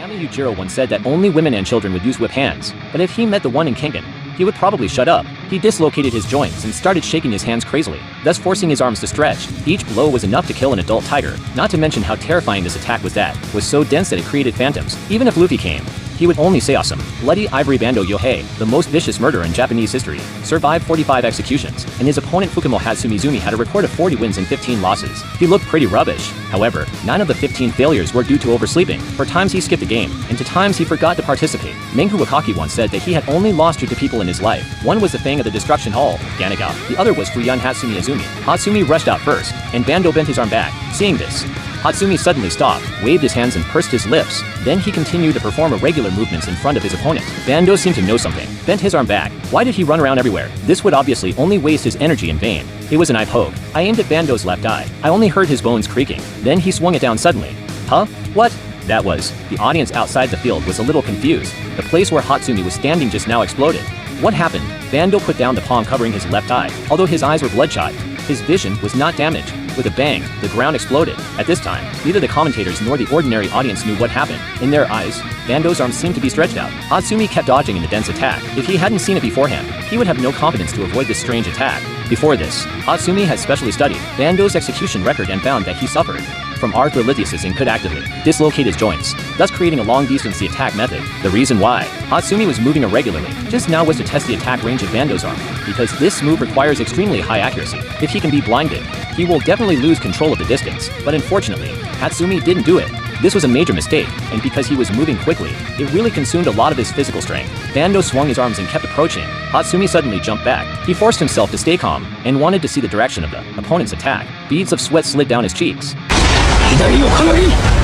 Kami Yujiro once said that only women and children would use whip hands, but if he met the one in Kengan, he would probably shut up. He dislocated his joints and started shaking his hands crazily, thus forcing his arms to stretch. Each blow was enough to kill an adult tiger, not to mention how terrifying this attack was was so dense that it created phantoms. Even if Luffy came, he would only say awesome. Bloody Ivory Bando Yohei, the most vicious murderer in Japanese history, survived 45 executions, and his opponent Fukumo Hatsumizumi had a record of 40 wins and 15 losses. He looked pretty rubbish. However, 9 of the 15 failures were due to oversleeping. For times he skipped a game, and to times he forgot to participate. Mengu Wakaki once said that he had only lost 2 to people in his life. One was the Fang of the Destruction Hall, Ganaga. The other was Fuyan Hatsumi Azumi. Hatsumi rushed out first, and Bando bent his arm back. Seeing this, Hatsumi suddenly stopped, waved his hands and pursed his lips. Then he continued to perform irregular movements in front of his opponent. Bando seemed to know something, bent his arm back. Why did he run around everywhere? This would obviously only waste his energy in vain. It was an eye poke. I aimed at Bando's left eye. I only heard his bones creaking. Then he swung it down suddenly. Huh? What? That was. The audience outside the field was a little confused. The place where Hatsumi was standing just now exploded. What happened? Bando put down the palm covering his left eye. Although his eyes were bloodshot, his vision was not damaged. With a bang, the ground exploded. At this time, neither the commentators nor the ordinary audience knew what happened. In their eyes, Bando's arms seemed to be stretched out. Hatsumi kept dodging in the dense attack. If he hadn't seen it beforehand, he would have no confidence to avoid this strange attack. Before this, Hatsumi had specially studied Bando's execution record and found that he suffered from arthrolithiasis and could actively dislocate his joints, thus creating a long-distance attack method. The reason why Hatsumi was moving irregularly just now was to test the attack range of Bando's arm, because this move requires extremely high accuracy. If he can be blinded, he will definitely lose control of the distance, but unfortunately, Hatsumi didn't do it. This was a major mistake, and because he was moving quickly, it really consumed a lot of his physical strength. Bando swung his arms and kept approaching. Hatsumi suddenly jumped back. He forced himself to stay calm, and wanted to see the direction of the opponent's attack. Beads of sweat slid down his cheeks. 左をかなり